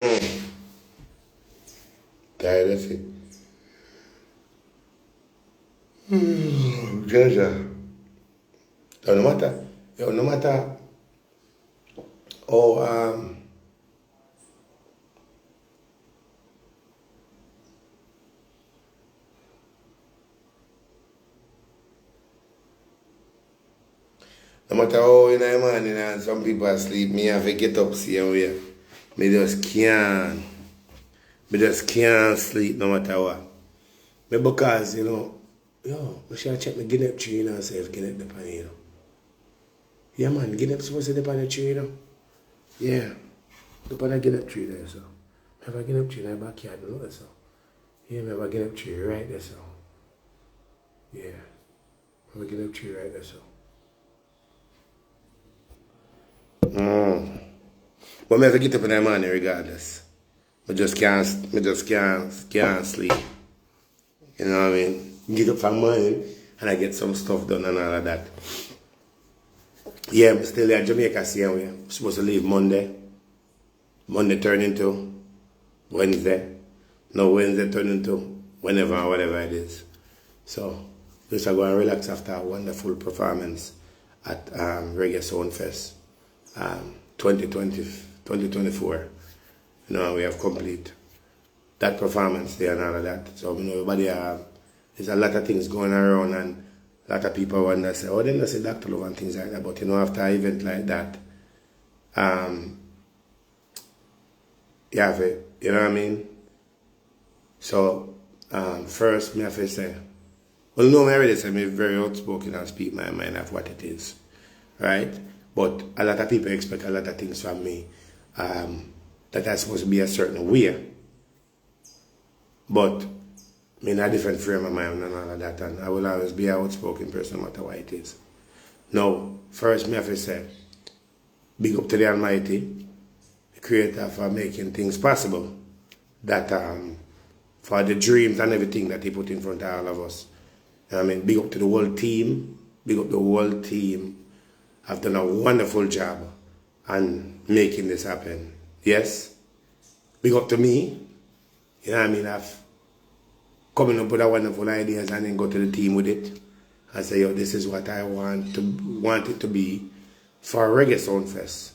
Tired of it. Jaja. No matter. Yo, no matter. Oh, no matter how in the morning and some people asleep, me have to get up, see how we. Me just can't. Me just can't sleep no matter what. Me because, I should check my Guinea tree, see if Guinea depend, Yeah, man, Guinea supposed to depend on the tree, Yeah. Depend on the Guinea tree there, so. I have a Guinea tree in my backyard, so. Yeah, I have a Guinea tree right there, so. Yeah. I have a Guinea tree right there, so. But I have to get up in the morning regardless. I just can't sleep. You know what I mean? Get up from morning and I get some stuff done and all of that. Yeah, I'm still there at Jamaica, see how I'm supposed to leave Monday. Monday turn into Wednesday. No, Wednesday turn into whenever or whatever it is. So, just go and relax after a wonderful performance at Reggae Sumfest 2024. We have complete that performance there and all of that. So, everybody, there's a lot of things going around and a lot of people wonder, say, oh, they don't say Dr. Love and things like that. But, after an event like that, you have it, you know what I mean? So, first, me have to say, well, no, I already say I'm very outspoken and speak my mind of what it is, right? But a lot of people expect a lot of things from me that are supposed to be a certain way. But I'm in a different frame of mind and all of that, and I will always be an outspoken person no matter what it is. Now, first, me have to say, big up to the Almighty, the Creator, for making things possible. That for the dreams and everything that He put in front of all of us. I mean, big up to the whole team. Big up the whole team. Have done a wonderful job on making this happen. Yes? Big up to me. You know what I mean? I've coming up with a wonderful ideas and then go to the team with it. And say, yo, this is what I want it to be for Reggae Sumfest.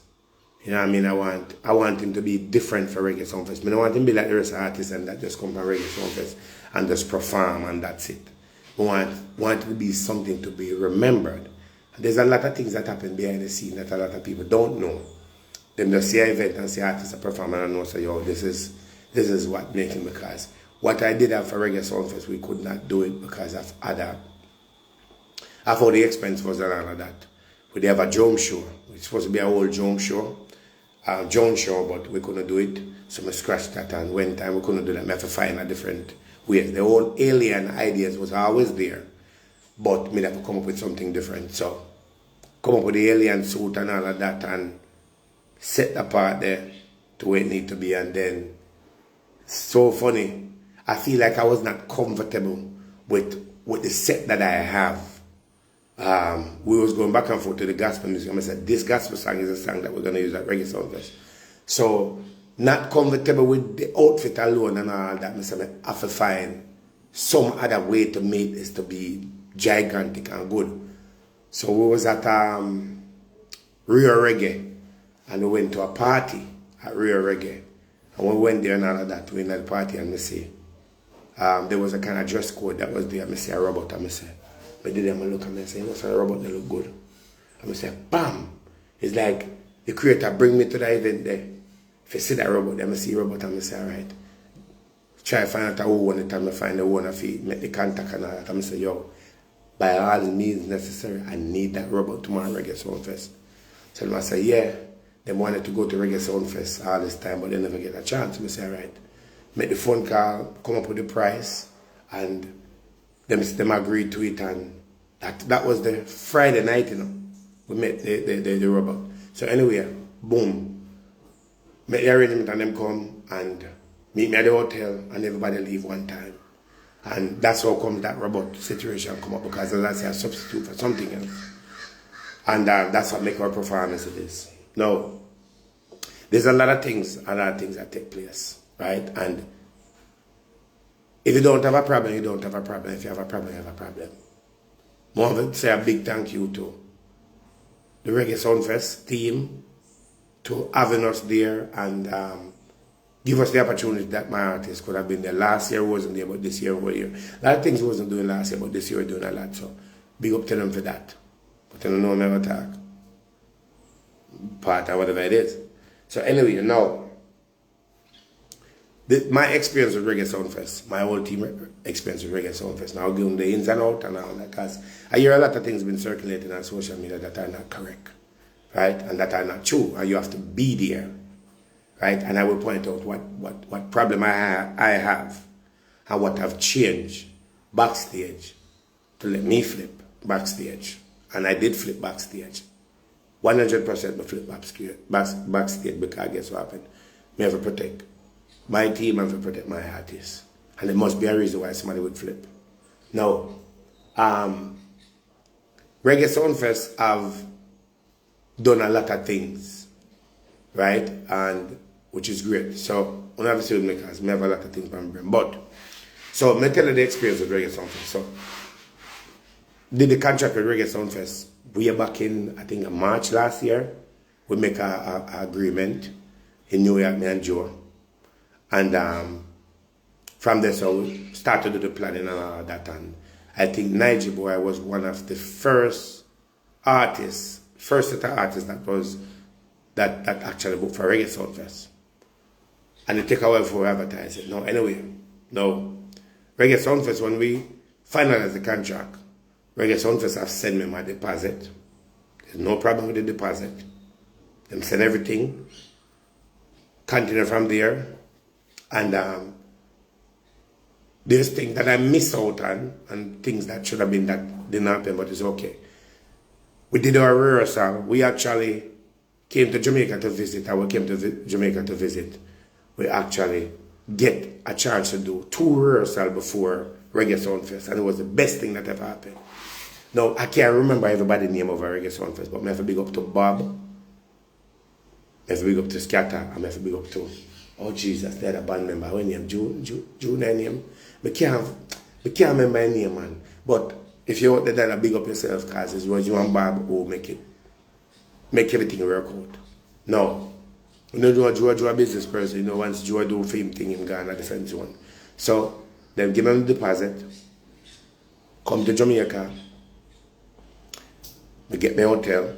You know what I mean? I want him to be different for Reggae Sumfest. I don't want him to be like the rest of the artists and that just come from Reggae Sumfest and just perform and that's it. I want it to be something to be remembered. And there's a lot of things that happen behind the scene that a lot of people don't know. Them just see an event and see artists are performing and know, say, yo, this is what making, because what I did for Reggae Sumfest, we could not do it because of other, of all the expense was and all of that. We have a drum show. It's supposed to be a whole drum show. Drone show, but we couldn't do it. So we scratched that and when time we couldn't do that. We have to find a different way. The whole alien ideas was always there. But we have to come up with something different. So come up with the alien suit and all of that and set the part there to where it need to be. And then, so funny, I feel like I was not comfortable with the set that I have. We was going back and forth to the gospel music. I said, this gospel song is a song that we're going to use at Reggae Sumfest. So, not comfortable with the outfit alone and all that. I said, I have to find some other way to make this to be gigantic and good. So, we was at Rio Reggae and we went to a party at Rio Reggae. And we went there and all of that. We went at the party and I say, there was a kind of dress code that was there. I say, a robot. I say, I did them look at me and say, what's a robot that look good? And I say, bam! It's like the Creator bring me to the event there. If you see that robot, then I see a robot and I say, alright. Try to find out who won it and I find the one of it, make the contact and all that. And I say, yo, by all means necessary, I need that robot tomorrow at Reggae Sumfest. So I say, yeah, they wanted to go to Reggae Sumfest all this time, but they never get a chance. I say, alright. Make the phone call, come up with the price, and them agreed to it, and that was the Friday night, we met the robot. So anyway, boom, make the arrangement and them come and meet me at the hotel and everybody leave one time. And that's how come that robot situation come up, because as I say, a substitute for something else. And that's what make our performance it is. Now, there's a lot of things that take place, right? And if you don't have a problem, you don't have a problem. If you have a problem, you have a problem. I want to say a big thank you to the Reggae Sumfest team to having us there and give us the opportunity that my artist could have been there. Last year wasn't there, but this year we're here. A lot of things we wasn't doing last year, but this year we're doing a lot. So big up to them for that. But I don't know never talk. Part or whatever it is. So anyway, now my experience with Reggae Sumfest, my whole team experience with Reggae Sumfest. Now I'll give them the ins and outs and all that, because I hear a lot of things been circulating on social media that are not correct, right? And that are not true, and you have to be there, right? And I will point out what problem I have and what have changed backstage to let me flip backstage. And I did flip backstage. 100% I flip backstage because guess what happened? Me have to protect my team and to protect my artists. And there must be a reason why somebody would flip. Now, Reggae Sumfest have done a lot of things, right? And which is great. So, I have to say because I have a lot of things from brain. But, so, let me tell you the experience with Reggae Sumfest. So, did the contract with Reggae Sumfest way back in, I think, March last year. We make a agreement in New York, me and Joe. And from there, so we started to do the planning and all that. And I think Nigy Boy was one of the first artists, that actually booked for Reggae Sumfest. And it took a while for advertising. No, anyway, no. Reggae Sumfest, when we finalized the contract, Reggae Sumfest have sent me my deposit. There's no problem with the deposit. Them send everything. Continue from there. And there's things that I miss out on and things that should have been that didn't happen, but it's okay. We did our rehearsal. We actually came to Jamaica to visit. Jamaica to visit. We actually get a chance to do 2 rehearsals before Reggae Sumfest, and it was the best thing that ever happened. Now, I can't remember everybody's name of a Reggae Sumfest, but I have to big up to Bob, I have to big up to Scatter, I have to big up to, oh Jesus, the other band member, what name? June name? I can't remember his name, man. But if you want to big up yourself, because it's you and Bob who make everything work out. No. You know, Joe a business person, you know, once Joe do film thing in Ghana, different one. So, then give him the deposit, come to Jamaica, we get my hotel.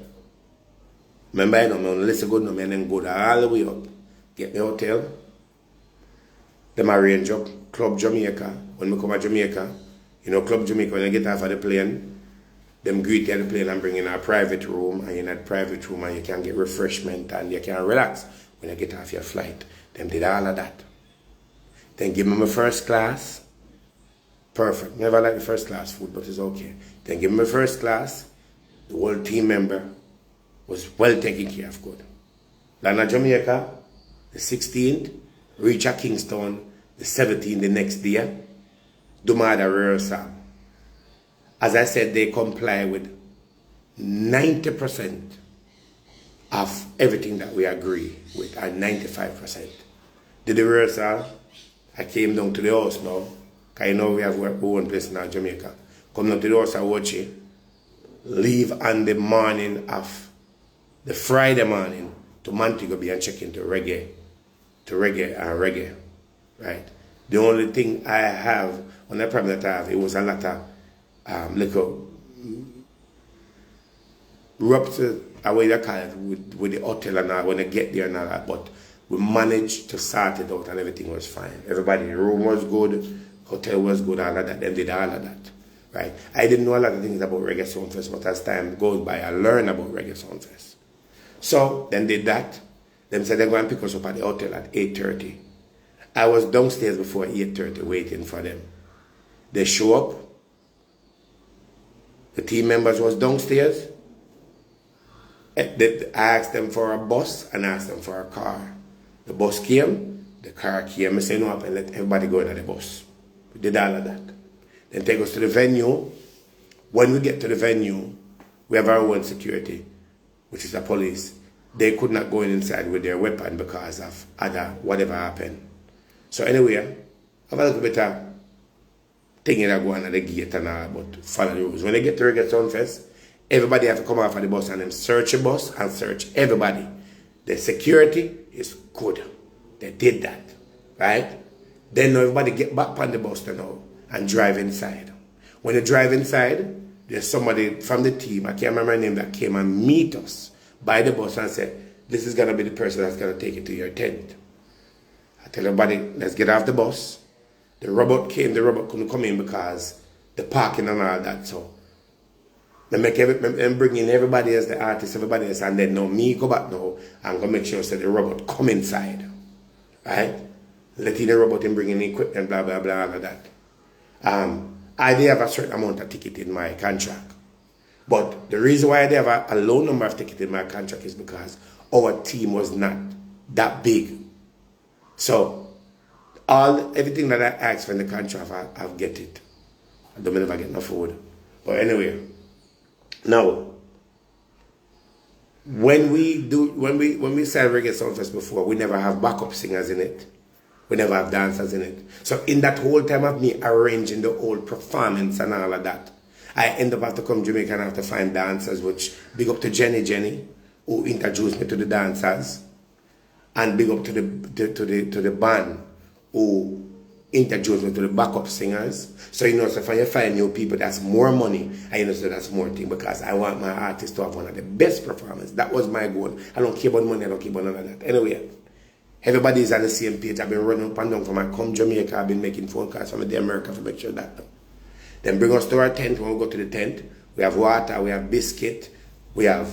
Remember, I know, I listen good, and then go all the way up. Get my hotel. Then I arrange up Club Jamaica. When we come to Jamaica, you know, Club Jamaica, when I get off of the plane, them greet you at the plane and bring in a private room, and in that private room, and you can get refreshment and you can relax when you get off your flight. Them did all of that. Then give me my first class. Perfect. Never like the first class food, but it's okay. Then give me my first class. The whole team member was well taken care of, good. Land at Jamaica, the 16th, reach at Kingston, the 17th the next day, do my other rehearsal. As I said, they comply with 90% of everything that we agree with, and 95%. Did the rehearsal, I came down to the house now, because you know we have our own place in Jamaica. Come down to the house, I watch it. Leave on the morning of the Friday morning to Montego Bay and check into reggae, right? The only thing I have, on the problem that I have, it was a lot of little rupture, away the call it, with the hotel and all, when I get there and all that, but we managed to sort it out and everything was fine. Everybody, the room was good, hotel was good, all of that, them did all of that. Right? I didn't know a lot of things about Reggae Sumfest, but as time goes by, I learned about Reggae Sumfest. So, then did that. Them said they're going to pick us up at the hotel at 8:30. I was downstairs before 8:30 waiting for them. They show up. The team members was downstairs. I asked them for a bus and asked them for a car. The bus came, the car came. I said no, and let everybody go into the bus. We did all of that. Then take us to the venue. When we get to the venue, we have our own security, which is the police. they could not go inside with their weapon because of other whatever happened. So anyway, have a little bit of thing that go on at the gate and all, but follow the rules. When they get to Reggae Sumfest, everybody have to come off of the bus and them search the bus and search everybody. The security is good. They did that, right? Then everybody get back on the bus now and drive inside. When you drive inside, there's somebody from the team, I can't remember her name, that came and meet us by the bus and said, this is going to be the person that's going to take you to your tent. I tell everybody, let's get off the bus. The robot came, the robot couldn't come in because the parking and all that. So I'm bringing everybody as the artist, everybody else, and then now me go back now and go make sure that the robot come inside. Right? Letting the robot and bring in equipment, blah, blah, blah, all of that. I did have a certain amount of ticket in my contract. But the reason why I did have a low number of tickets in my contract is because our team was not that big. So everything that I asked for in the contract, I'll get it. I don't ever get no food. But anyway, now when we sell Reggae Sumfest before, we never have backup singers in it. We never have dancers in it. So in that whole time of me arranging the whole performance and all of that, I end up having to come to Jamaica and have to find dancers, which big up to Jenny, who introduced me to the dancers, and big up to the band who introduced me to the backup singers. So you know, so if you find new people, that's more money, and you know, so that's more thing, because I want my artists to have one of the best performances. That was my goal. I don't care about money, I don't care about none of that. Anyway, everybody's on the same page. I've been running up and down from my come Jamaica. I've been making phone calls from the America to make sure that. Then bring us to our tent. When we go to the tent, we have water, we have biscuit, we have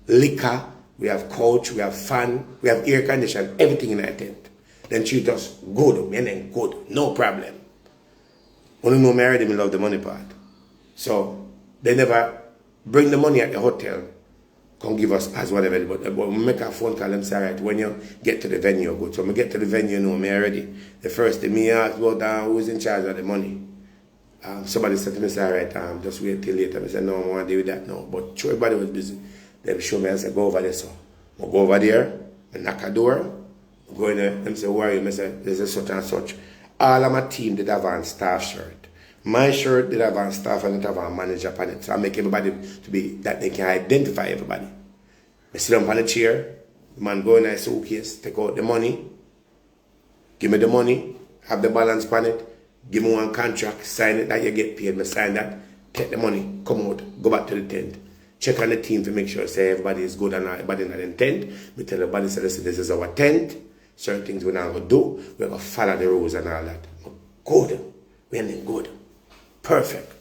liquor, we have couch, we have fan, we have air condition, everything in our tent. Then treat us good, meaning good, no problem. When you know me already, I love the money part. So they never bring the money at the hotel, come give us as whatever, but we make a phone call, them say, all right, when you get to the venue, good. So when we get to the venue, you know me already. The first thing me ask, well, who's in charge of the money? Somebody said to me, say, all right, just wait till later. I said, no, I want to do that now. But sure, everybody was busy. They show me, I said, go over there. So I go over there, I knock a door, I go in there, them say, who are you? I said, there's a such and such. All of my team did have on staff shirt. My shirt did have on staff and it have on manager on it. So I make everybody to be, that they can identify everybody. I sit down on the chair, the man go in a suitcase, take out the money, give me the money, have the balance on it, give me one contract, sign it that you get paid, I sign that, take the money, come out, go back to the tent. Check on the team to make sure say everybody is good and everybody in the tent. We tell everybody, say, listen, this is our tent. Certain things we're not going to do. We're going to follow the rules and all that. Good. We're in good. Perfect.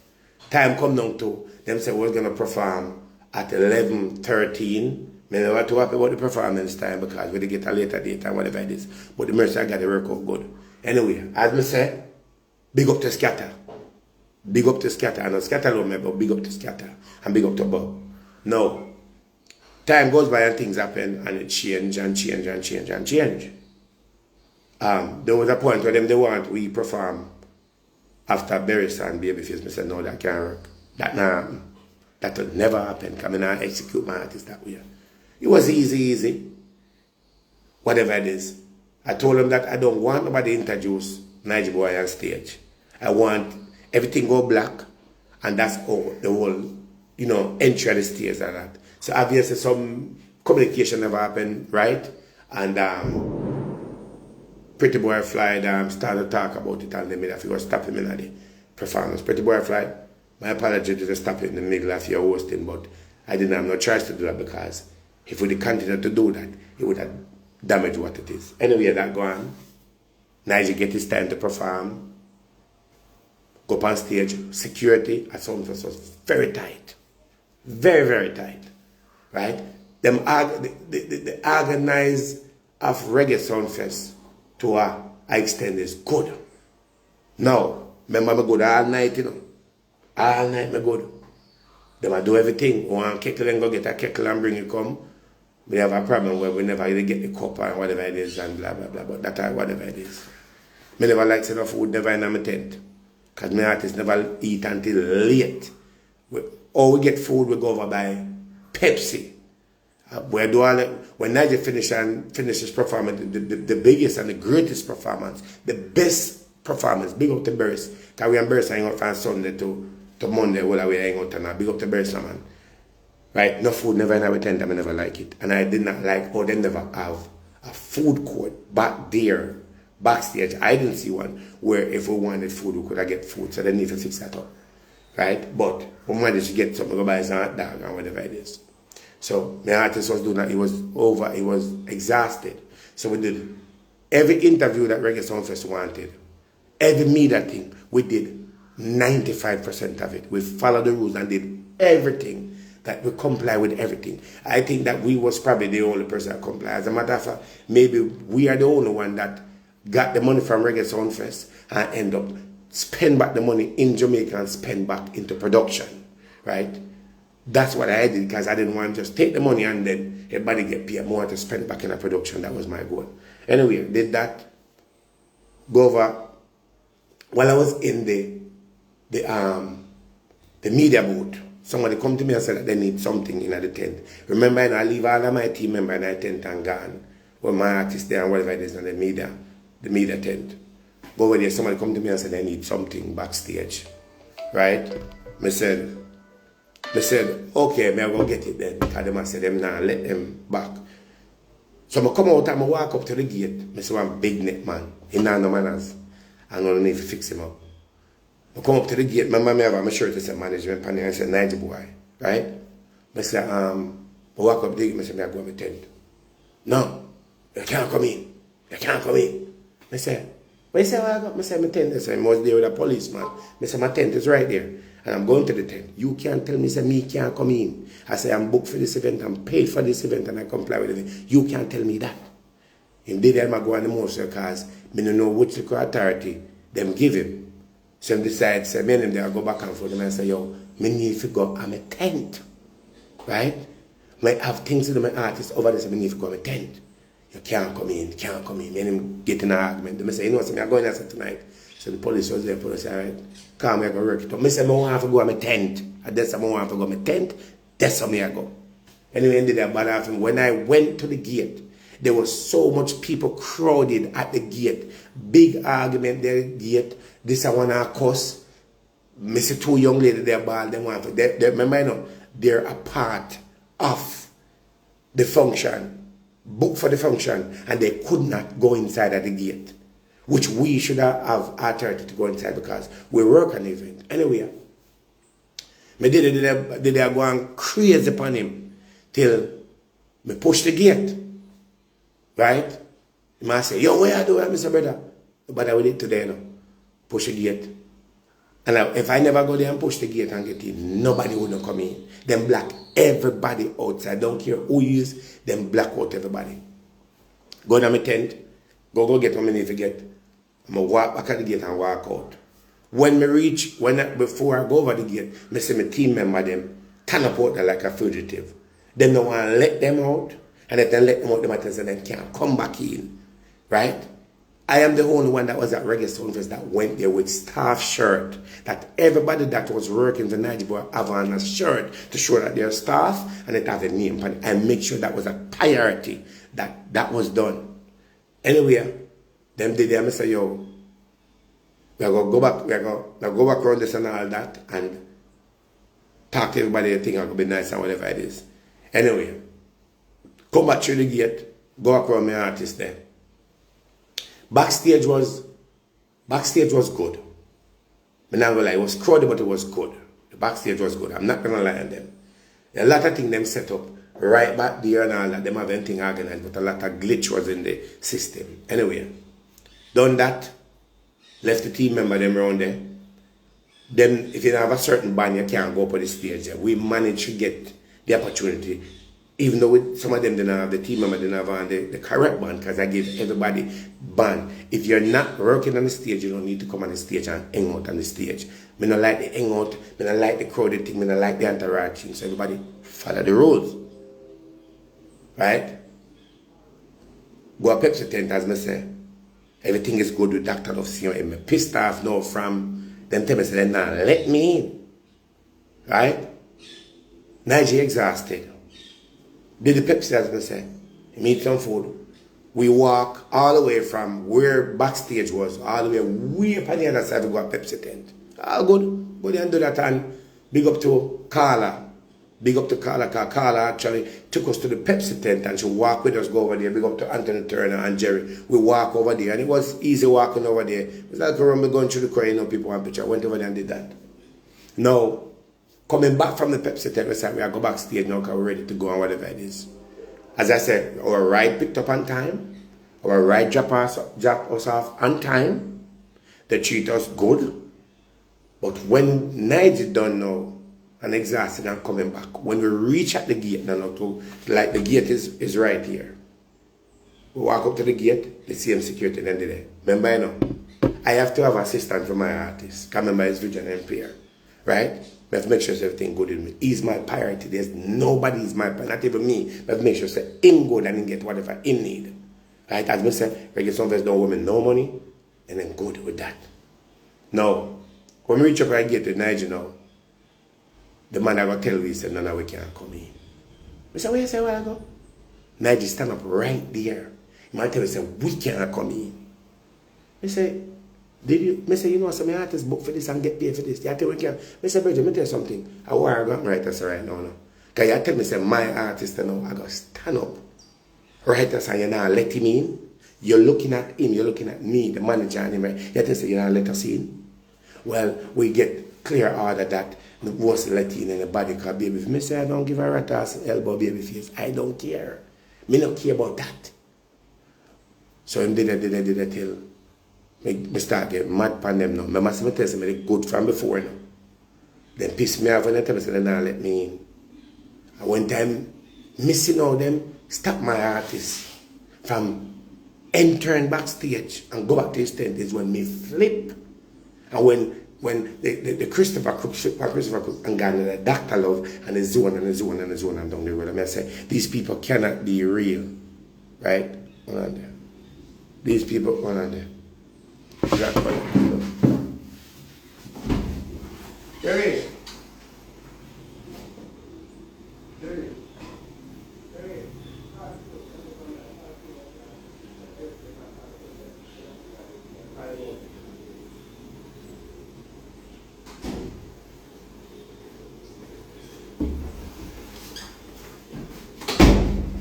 Time come down to, them say we're going to perform at 11:13. I never too happy about the performance time because we get a later date and whatever it is. But the mercy I got the work out good. Anyway, as I say, big up to Scatter. Big up to Scatter. And Scatter don't remember, big up to Scatter. And big up to Bob. Now, time goes by and things happen and it change and change and change and change. There was a point where they want we perform after Berries and Babyface. I said, no, that can't work. That will never happen because I not execute my artist that way. It was easy. Whatever it is. I told them that I don't want nobody to introduce Nigy Boy on stage. I want everything go black and that's all the whole, you know, entry of the stage and that. So obviously some communication never happened, right? And Pretty Boy Fly started to talk about it and they made a few stop him in the performance. Pretty Boy Fly, my apology to stop it in the middle of your hosting, but I didn't have no choice to do that because if we continued to do that, it would have damaged what it is. Anyway, that go on. Nigy get his time to perform. Go up on stage. Security at Sumfest was very tight. Very, very tight. Right? The organize of Reggae Sumfest to a extent is good. Now, remember me good all night, you know. All night me good. Them I do everything. One kettle and go get a kettle and bring it come. We have a problem where we never really get the cup or whatever it is and blah blah blah. But that's whatever it is. Me never like set of food never in my tent. Because my artists never eat until late. Or we get food, we go over by Pepsi. When Nigy finishes performance, the biggest and the greatest performance, the best performance, big up the Burst. Because we and Burst hang out from Sunday to Monday, while we hang out tonight. Big up the Burst, man. Right? No food, never in our tent, I never like it. And I did not like how they never have a food court back there, backstage. I didn't see one where if we wanted food, we could have get food. So they need to fix that up. Right? But we managed to get something, go buy some hot dog and whatever it is. So my artist was doing that. He was over. He was exhausted. So we did every interview that Reggae Sumfest wanted. Every media thing, we did 95% of it. We followed the rules and did everything that we comply with everything. I think that we was probably the only person that complied. As a matter of fact, maybe we are the only one that got the money from Reggae Sumfest and end up spend back the money in Jamaica and spend back into production, right? That's what I did because I didn't want to just take the money and then everybody get paid more to spend back in a production. That was my goal. Anyway, did that. Go over. While I was in the media booth, somebody come to me and said that they need something in the tent. Remember, I leave all of my team members in the tent and gone. With my artists there and whatever it is in the media tent. Go over there, somebody come to me and said they need something backstage. Right? I said, okay, I go get it then. Because they said them now let them back. So I come out and I walk up to the gate. I say, I'm big neck man. He know no manners. I'm going to need to fix him up. I come up to the gate. Remember me have my shirt that said management panel. I said, Nigy boy. Right? I said, I walk up to the gate. I said, I go to my tent. No, you can't come in. You can't come in. I said, but he said, well, I got my tent. I said, I was there with a policeman. I said, my tent is right there. And I'm going to the tent. You can't tell me, say, me can't come in. I say, I'm booked for this event, I'm paid for this event, and I comply with it. You can't tell me that. Indeed, I'm go on the motor because I don't know which authority them give him. So I decide, say, me and him there, I go back and forth, and I say, yo, me need to go on my tent. Right? I have things to do with my artists over there, so I need to go on my tent. You can't come in, can't come in. Me and him get in an argument. I say, you know, so I'm going there tonight. So the police was there, police said, all right, come, I go work it up. I said, I want to go on my tent. And that's how I want to go on my tent. That's how I go. Anyway, ended up bad after. When I went to the gate, there was so much people crowded at the gate. Big argument there at the gate. This I want to cuss. I see two young ladies there, ball. They want to, remember, you know, they're a part of the function. Booked for the function. And they could not go inside at the gate. Which we should have authority to go inside because we work on the event. Anyway, I did go and crazy upon him till I push the gate. Right? He might say, yo, what you do, Mr. Brother? But I will do it today, no? Push the gate. And if I never go there and push the gate and get in, nobody would not come in. Them black everybody outside. Don't care who you is, them black out everybody. Go to my tent, go get what I need to get. I'm going to walk back at the gate and walk out. When before I go over the gate, I see my team member them turn up out there like a fugitive. Them don't want to let them out. And if they let them out, they say they can't come back in. Right? I am the only one that was at Reggae Sumfest that went there with staff shirt. That everybody that was working the Nigy boy have on a shirt to show that they're staff and it have a name on it. And make sure that was a priority that was done. Anyway, them did them say, yo, we're going to go back, go back around this and all that and talk to everybody and think I'm going to be nice and whatever it is. Anyway, come back through the gate, go around my artist there. Backstage was good. I'm not going to lie, it was crowded, but it was good. The backstage was good. I'm not going to lie on them. A lot of things them set up right back there and all that. Them have anything organized, but a lot of glitch was in the system. Anyway, done that. Left the team member them around there. Then, if you don't have a certain band, you can't go up on the stage. We managed to get the opportunity. Even though with some of them didn't have, the team member didn't have on the correct band, because I give everybody band. If you're not working on the stage, you don't need to come on the stage and hang out on the stage. I don't like the hang out, I don't like the crowded thing, I don't like the interaction. So everybody follow the rules. Right? Go a Pepsi tent, as I say. Everything is good with Dr. Love CM. I'm pissed off now from them tell me, say, nah, let me in. Right? Nigy exhausted. Did the Pepsi, as I say. Meet some food. We walk all the way from where backstage was, all the way up on the other side to go a Pepsi tent. All good. Go there and do that, and big up to Carla. Big up to Carla, because Carla actually took us to the Pepsi tent and she walked with us, go over there. Big up to Anthony Turner and Jerry. We walk over there, and it was easy walking over there. It was like a going through the crowd, you know, people want picture. I went over there and did that. Now, coming back from the Pepsi tent, we said we are go backstage now because we're ready to go and whatever it is. As I said, our ride picked up on time. Our ride dropped us off on time. They treat us good. But when Nigy done now, and exhausted and coming back, when we reach at the gate now, like the gate is right here. We walk up to the gate, the same security then there. Remember, you know, I have to have assistance for my artist. Remember, his vision impaired. Right? I have to make sure everything good with me. He's my priority. There's nobody is my priority, not even me. I have to make sure him good and he get whatever he need. Right? As I said, regular Sumfest don't women no money, and then good with that. Now, when we reach up and get to Nigy now, the man I go tell me, he said, no, we can't come in. I said, where you say a while ago? Nigy stand up right there. He might tell me, say, we can't come in. I say, did you? I say, you know, some artists book for this and get paid for this. You tell me, we can't. I say, Bridget, let me tell you something. I want to go and write this right now. Because you tell me, say, my artist, you know, I got to stand up. Write this and you're not let him in. You're looking at him, you're looking at me, the manager, and him, right? You tell me, say, you're not let us in. Well, we get clear order that the worst Latin in the body called baby. If me say I don't give a rat ass elbow baby face, I don't care. Me don't care about that. So him did it till me start getting mad upon them now. My master tells me they good from before now. Then piss me off and they tell me say they not let me in. And one time missing all them, stop my artist from entering backstage and go back to his tent is when me flip. And when the Christopher Cook and Ghana, the Dr. Love and the zone and down the road, I say, these people cannot be real. Right? Hold on there. These people, hold on there. Jerry.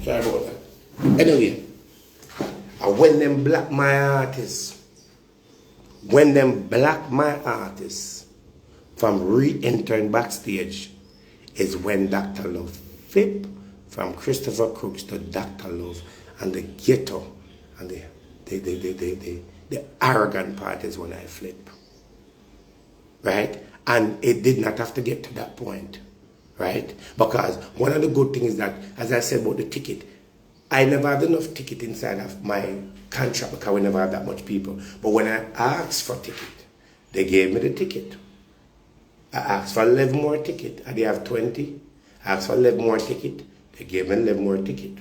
Sorry about that. Anyway, and when them block my artists, from re-entering backstage is when Dr. Love flip from Christopher Crooks to Dr. Love, and the ghetto and the arrogant part is when I flip. Right? And it did not have to get to that point. Right? Because one of the good things is that, as I said about the ticket, I never had enough ticket inside of my contract because we never have that much people. But when I asked for ticket, they gave me the ticket. I asked for 11 more ticket, and they have 20. I asked for 11 more ticket, they gave me 11 more ticket.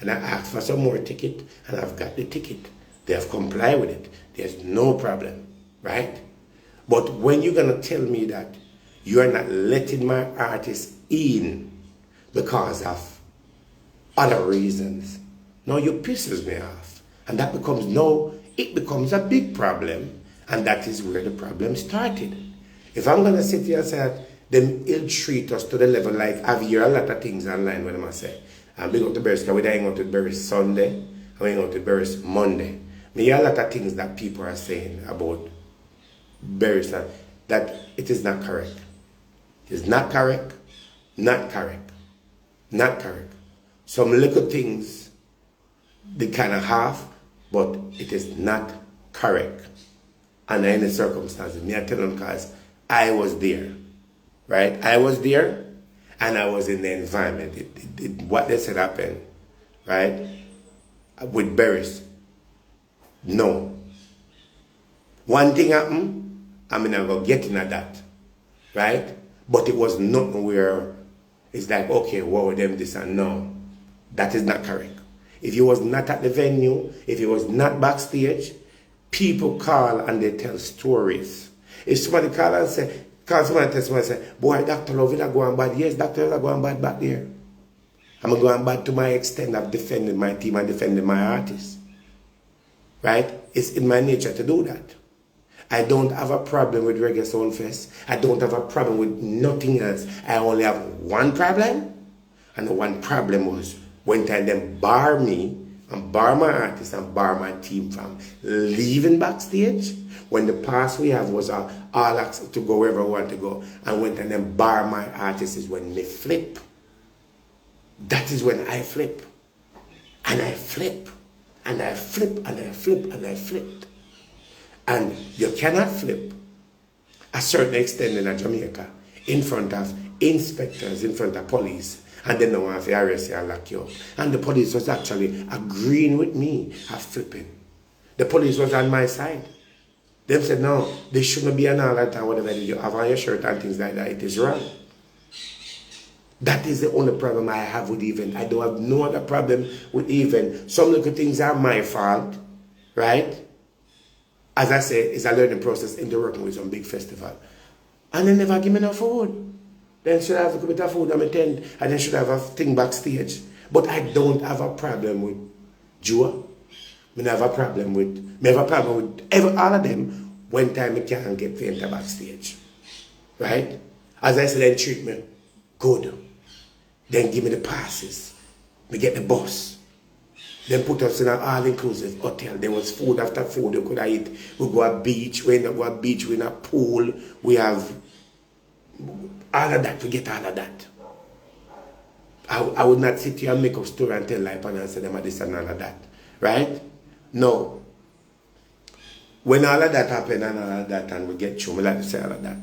And I asked for some more ticket, and I've got the ticket. They have complied with it. There's no problem, right? But when you're going to tell me that you're not letting my artist in because of other reasons, now you pisses me off. And that becomes, it becomes a big problem. And that is where the problem started. If I'm going to sit here and say that them ill-treat us to the level, like I've heard a lot of things online when I say, I'm big up to Burris, because we're hanging out with Burris Sunday, and we're hanging out with Burris Monday. I hear a lot of things that people are saying about Burris, that it is not correct. It is not correct, not correct, not correct. Some little things, they kind of have, but it is not correct under any circumstances. Me I tell them because I was there, right? I was there, and I was in the environment. What they said happened, right? With Burris, no. One thing happened, I'm going to get into that, right? But it was not where it's like, okay, what were them this and no. That is not correct. If you was not at the venue, if you was not backstage, people call and they tell stories. If somebody call and somebody tell somebody say, boy, Dr. Love is going bad. Yes, Dr. Love is going bad back there. I'm going back to my extent of defending my team and defending my artists. Right? It's in my nature to do that. I don't have a problem with Reggae Sumfest. I don't have a problem with nothing else. I only have one problem. And the one problem was when time them bar me and bar my artists and bar my team from leaving backstage. When the pass we have was all access to go wherever I want to go. And when time them bar my artists is when they flip. That is when I flip. And I flip. And I flip, and I flip, and I flip. And you cannot flip a certain extent in Jamaica in front of inspectors, in front of police, and then they want to arrest you and lock you up. And the police was actually agreeing with me of flipping. The police was on my side. They said, no, they shouldn't be an all that and whatever you have on your shirt and things like that. It is wrong. That is the only problem I have with event. I don't have no other problem with event. Some little things are my fault, right? As I say, it's a learning process into working with some big festival. And they never give me no food. Then should I have a bit of food on my tent, and then should I have a thing backstage. But I don't have a problem with Jua. I have a problem with all of them when time I can't get to enter backstage. Right? As I said, they treat me good. Then give me the passes. We get the bus. Then put us in an all-inclusive hotel. There was food after food you could eat. We go to a beach. We go to a beach. We in a pool. We have all of that. We get all of that. I would not sit here and make up story and tell life and say them are this and all of that. Right? No. When all of that happen and all of that and we get through, we like to say all of that.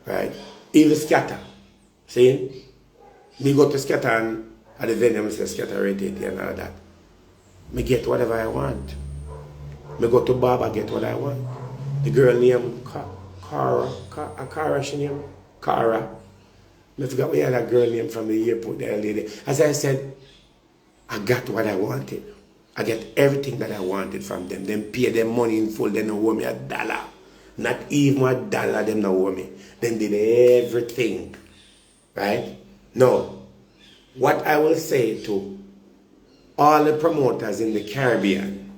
Right? Even scatter. See? Me go to scatter and at the venue, I say scatter rated and all that. Me get whatever I want. Me go to bar, I get what I want. The girl named Cara, she named Cara. I forgot where that girl name from the airport, the lady. As I said, I got what I wanted. I get everything that I wanted from them. Them pay them money in full, they don't owe me $1. Not even $1, them don't owe me. Them did everything. Right? Now, what I will say to all the promoters in the Caribbean,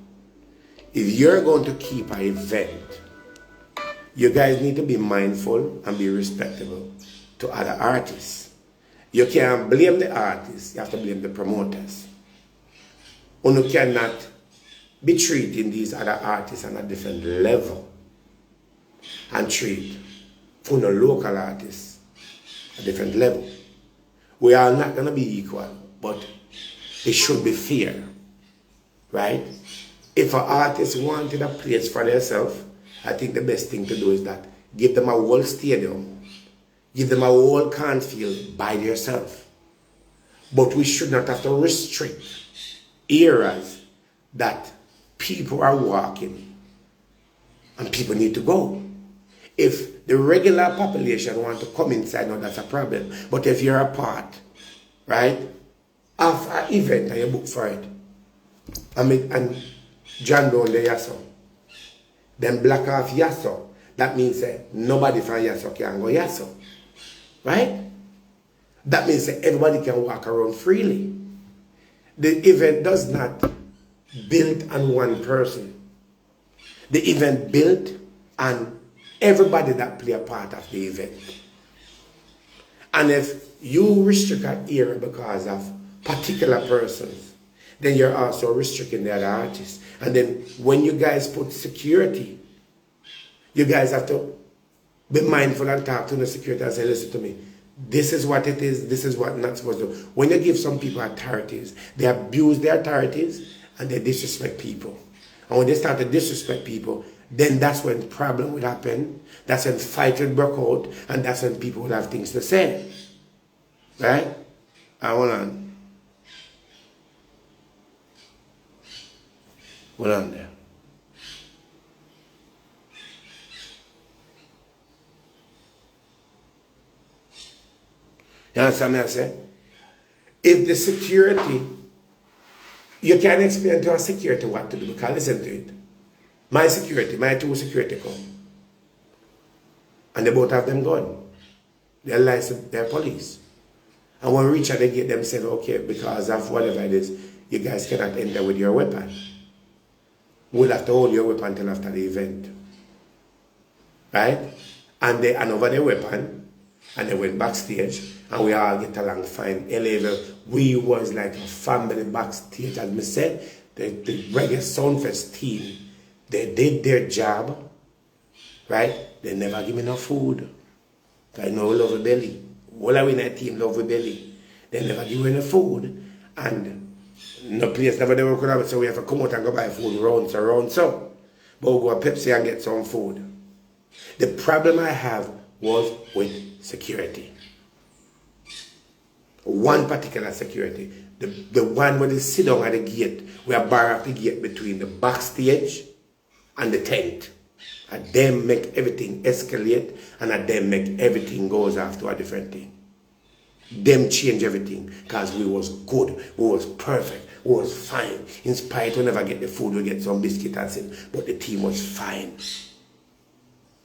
if you're going to keep an event, you guys need to be mindful and be respectable to other artists. You can't blame the artists, you have to blame the promoters. You cannot be treating these other artists on a different level and treat local artists a different level. We are not going to be equal, but it should be fair, right? If an artist wanted a place for themselves, I think the best thing to do is that give them a whole stadium, give them a whole cornfield by themselves. But we should not have to restrict areas that people are walking and people need to go. If the regular population want to come inside, no, that's a problem. But if you're a part, right, of an event and you book for it, and John Brown the Yasso, then black off Yasso, that means that nobody from Yasso can go Yasso. Right? That means that everybody can walk around freely. The event does not build on one person. The event built on everybody that play a part of the event. And if you restrict an area because of particular persons, then you're also restricting the other artists. And then when you guys put security, you guys have to be mindful and talk to the security and say, listen to me, this is what it is, this is what not supposed to do. When you give some people authorities, they abuse their authorities and they disrespect people. And when they start to disrespect people, then that's when problem will happen. That's when fight will break out, and that's when people will have things to say. Right? Hold on. Hold on there. You understand what I say? If the security, you can explain to a security what to do, because listen to it. My security, my two security come. And they both have them gun. They're licensed, they're police. And when we reach at the gate, them said, okay, because of whatever it is, you guys cannot enter with your weapon. We'll have to hold your weapon until after the event. Right? And they hand over their weapon, and they went backstage, and we all get along fine. We was like a family backstage. As I said, the Reggae Sumfest team, they did their job, right? They never give me no food. I know love a belly. All I win that team love a belly. They never give me no food, and no place never they could have, so we have to come out and go buy food round so. But we'll go to Pepsi and get some food. The problem I have was with security. One particular security. The one where they sit down at the gate, we are bar up the gate between the backstage and the tent. And them make everything escalate, and at them make everything goes off to a different thing. Them change everything, because we was good, we was perfect, we was fine. In spite we never get the food, we get some biscuit and sin, but the team was fine.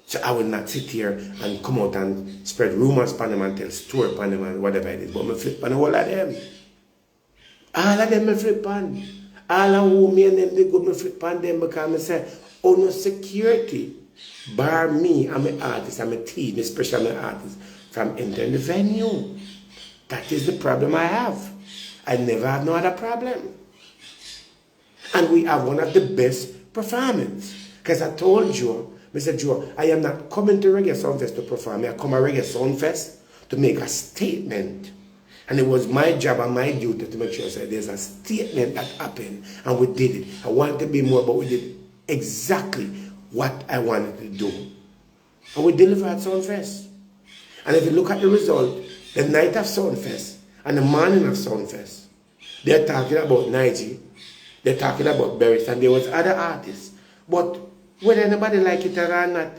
So I will not sit here and come out and spread rumors upon them and tell story upon them and whatever it is, but I flip on all of them. All of them I flip on. All of who me and them they good, I flip on them because I say, oh no security, bar me, I'm an artist, I'm a team, especially I'm an artist, from entering the venue. That is the problem I have. I never have no other problem. And we have one of the best performances. Because I told Joe, Mr. Joe, I am not coming to Reggae Sumfest to perform. I come to Reggae Sumfest to make a statement. And it was my job and my duty to make sure that there's a statement that happened. And we did it. I wanted to be more, but we did exactly what I wanted to do. And we delivered at Sumfest. And if you look at the result, the night of Sumfest and the morning of Sumfest, they're talking about Nigy, they're talking about Barris, and there was other artists. But whether anybody like it or not,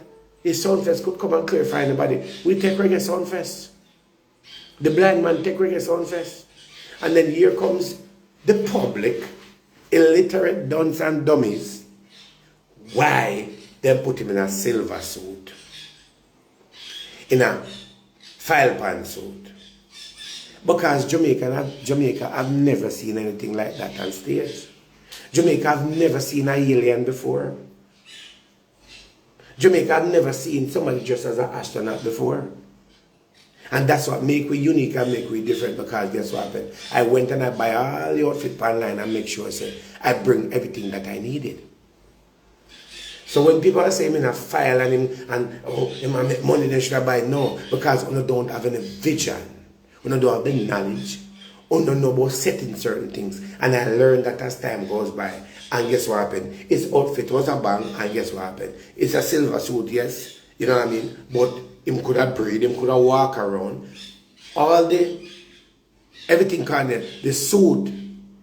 if Sumfest could come and clarify anybody, we take Reggae Sumfest. The blind man take Reggae Sumfest. And then here comes the public, illiterate dunce and dummies. Why they put him in a silver suit? In a file pan suit. Because Jamaica, I've never seen anything like that on stage. Jamaica, I've never seen an alien before. Jamaica, I've never seen somebody dressed as an astronaut before. And that's what make we unique and make we different, because guess what happened? I went and I buy all the outfit online and make sure I bring everything that I needed. So when people are saying in a file and oh, him make money, they should buy, no, because we don't have any vision, we don't have the knowledge, we don't know about setting certain things. And I learned that as time goes by. And guess what happened? His outfit was a bang, and guess what happened? It's a silver suit, yes, you know what I mean? But him could have breathed, him could have walked around. Everything connected, the suit,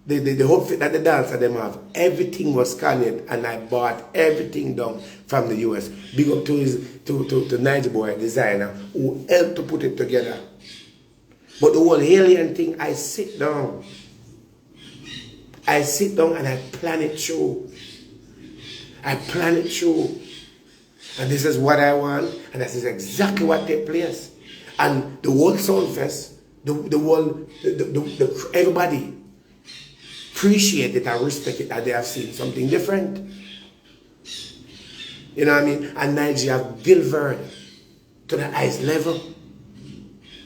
the outfit that the dancer them have, everything was scanned, and I bought everything down from the US. Big up to Nigy boy, designer, who helped to put it together. But the whole alien thing, I sit down and I plan it through. And this is what I want, and this is exactly what takes place. And the whole Sumfest, everybody appreciate it and respect it, that they have seen something different. You know what I mean? And Nigy have delivered to the highest level.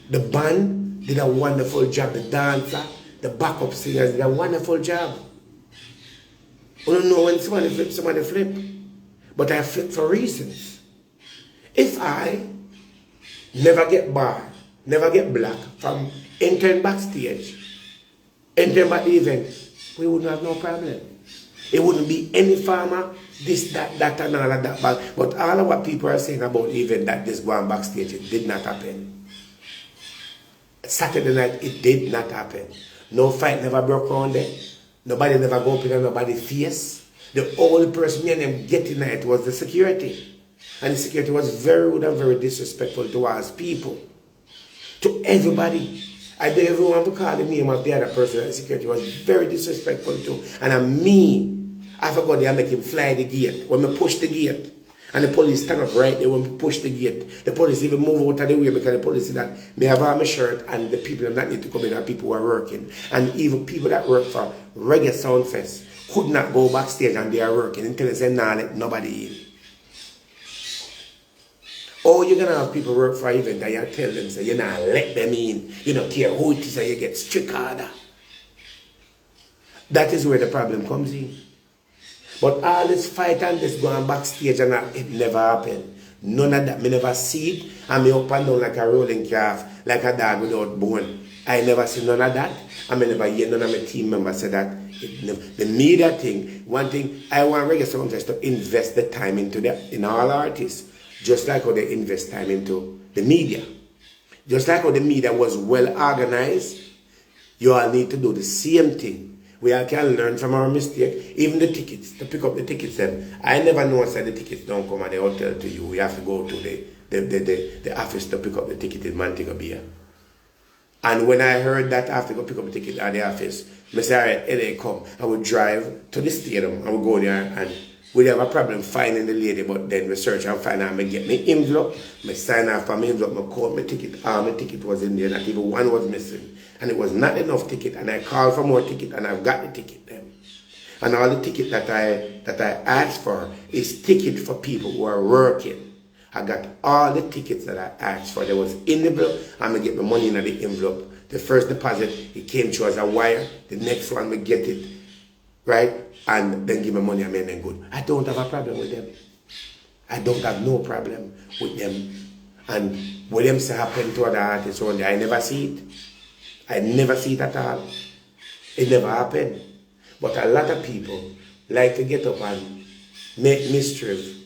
The band did a wonderful job. The dancer, the backup singers did a wonderful job. I don't know when somebody flip. But I flip for reasons. If I never get barred, never get blocked from entering backstage, entering back the event, we wouldn't have no problem. It wouldn't be any farmer, this, that, and all of that. But all of what people are saying about the event that this going backstage, it did not happen. Saturday night, it did not happen. No fight never broke around there. Nobody never go up in nobody's face. The only person me and them getting it was the security. And the security was very rude and very disrespectful towards people. To everybody. I don't even want to call the name of the other person. The security was very disrespectful to. And I forgot they make him fly the gate. When I push the gate, And the police stand up right there when we push the gate. The police even move out of the way because the police see that me have on my shirt and the people that need to come in are people who are working. And even people that work for Reggae Sumfest could not go backstage and they are working until they say, nah, let nobody in. Or you're going to have people work for an event and you tell them, say, you not let them in. You don't care who it is and you get strict order. That is where the problem comes in. But all this fight and this going backstage and it never happened. None of that. Me never see it. And me up and down like a rolling calf, like a dog without bone. I never see none of that. And me never hear none of my team members say that. The media thing, one thing, I want Reggae Sumfest to invest the time into that, in all artists. Just like how they invest time into the media. Just like how the media was well organized, you all need to do the same thing. We all can learn from our mistake. Even the tickets, to pick up the tickets. I never know that the tickets don't come at the hotel to you. We have to go to the office to pick up the ticket in Montego Bay. And when I heard that I have to go pick up the ticket at the office, I said, all right, here they come. I would drive to the stadium. I would go there and we'd have a problem finding the lady, but then we search and find out. I get my envelope, I sign off for my envelope, I call my ticket. All my ticket was in there, not even one was missing. And it was not enough ticket, and I called for more ticket, and I've got the ticket then. And all the ticket that I asked for is ticket for people who are working. I got all the tickets that I asked for. There was in the envelope, I'm going to get the money in the envelope. The first deposit, it came through as a wire. The next one, we get it, right? And then give me money and then good. I don't have a problem with them. I don't have no problem with them. And what them say happen to other artists around there, I never see it. I never see it at all. It never happened. But a lot of people like to get up and make mischief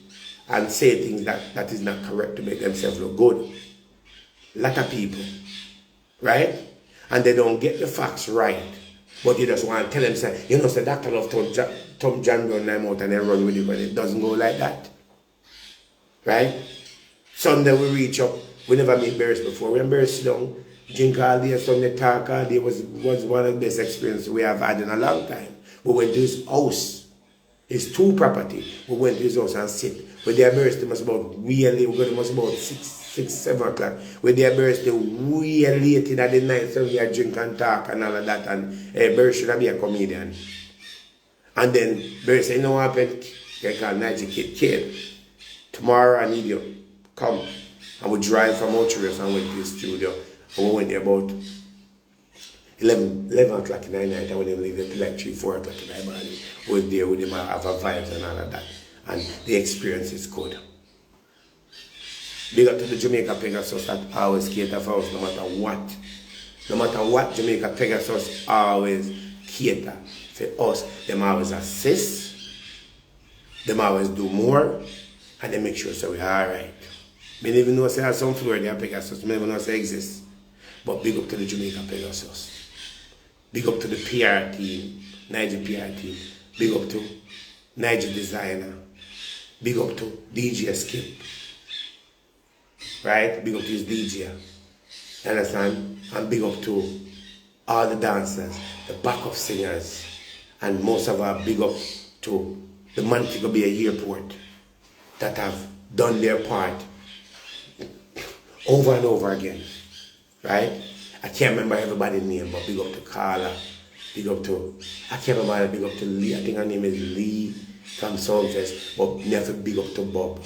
and say things that is not correct to make themselves look good. A lot of people, right? And they don't get the facts right. But you just want to tell them, say, you know, say Dr. Love Tom John Brown them out and they run with it, but it doesn't go like that. Right? Sunday we reach up, we never meet Barris before. We Barris sit down, drink all day, Sunday talk all day was one of the best experiences we have had in a long time. We went to his house, his two property. We went to his house and sit. With their Barris, it must about really, we got almost about 6, 7 o'clock. With their Barris, they way late in the night, so we drink and talk and all of that. And Barris should be a comedian. And then Barris said, you know what happened? They call Nigy kid. Tomorrow I need you. Come. And we drive from Outrage and went to the studio. And we went there about 11 o'clock in the night. I wouldn't leave it like 3, 4 o'clock in the morning. We was there with him, have a vibes and all of that. And the experience is good. Big up to the Jamaica Pegasus that always cater for us no matter what. No matter what, Jamaica Pegasus always cater for us. Them always assist. Them always do more. And they make sure so we're alright. I don't even know say some floor there Pegasus. I don't even know say exist. But big up to the Jamaica Pegasus. Big up to the PR team, Nigy PR team. Big up to Nigy Designer. Big up to DJ Skip. Right? Big up to his DJ. You understand? And big up to all the dancers, the backup singers, and most of our big up to the Montego Bay Airport that have done their part over and over again. Right? I can't remember everybody's name, but big up to Carla. Big up to, I can't remember, big up to Lee. I think her name is Lee from Sumfest, but never big up to Bob.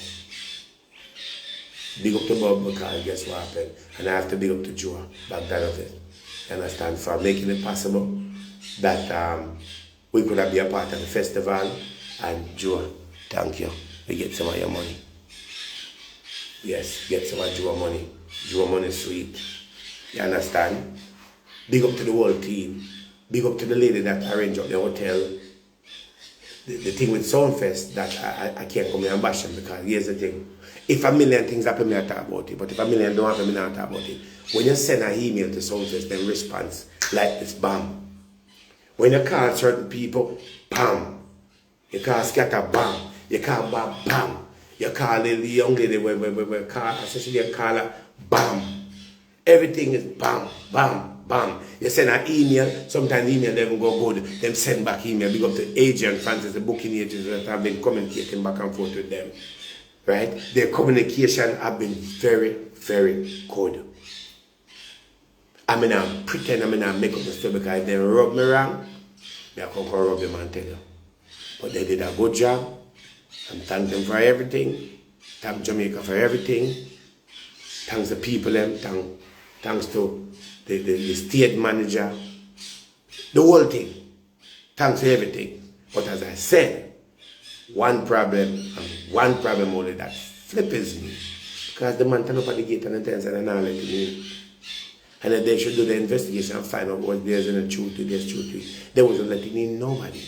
Big up to Bob because guess what happened? And I have to big up to Joe back that of it. You understand? For making it possible that we could have been a part of the festival. And Joe, thank you. We get some of your money. Yes, get some of Joe money. Joe money sweet. You understand? Big up to the whole team. Big up to the lady that arranged up the hotel. The thing with Sumfest that I can't come here and bash them because here's the thing. If a million things happen, I talk about it. But if a million don't happen, I don't talk about it. When you send an email to Sumfest, then response like this, bam. When you call certain people, bam. You call Scatter, bam. You call Bob, bam. You call the young lady, we call, especially call her, bam. Everything is bam, bam, bam. You send an email, sometimes the email doesn't go good. Them send back email. Big up to agent, Francis, the booking agents that have been communicating back and forth with them. right? Their communication have been very, very good. I mean, I pretend I make up the story because they rub me wrong. I come rub them and tell you. But they did a good job. And thank them for everything. Thank Jamaica for everything. Thanks the people them. Thanks to the state manager. The whole thing. Thanks for everything. But as I said, one problem and one problem only that flippers me. Because the man turn up at the gate and tells and not letting me. And then they should do the investigation and find out what there's in the truth to this truth to. They wasn't letting in nobody.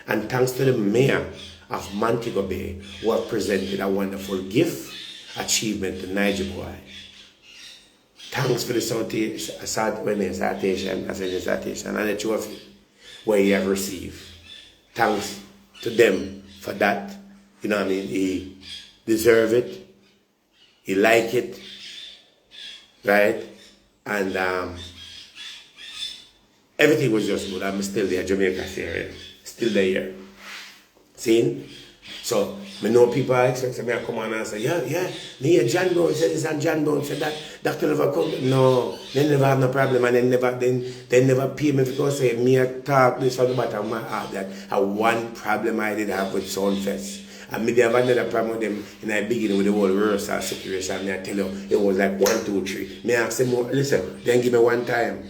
And thanks to the mayor of Montego Bay who have presented a wonderful gift achievement to Nigy boy. Thanks for the citation and the trophy where he have received. Thanks to them for that. You know what I mean? He deserve it. He like it. Right? And everything was just good. I'm still there, Jamaica area. Still there. See? So, I know people are expecting me to come on and say, me John Brown said this and John Brown said that. Doctor never come. No, they never have no problem and they never pay me because say me talk this from the bottom of my heart that one problem I did have with Sumfest. And me have another problem with them in the beginning with the whole rehearsal situation. Me I tell you, it was like 1, 2, 3. Me ask them more, listen, then give me one time.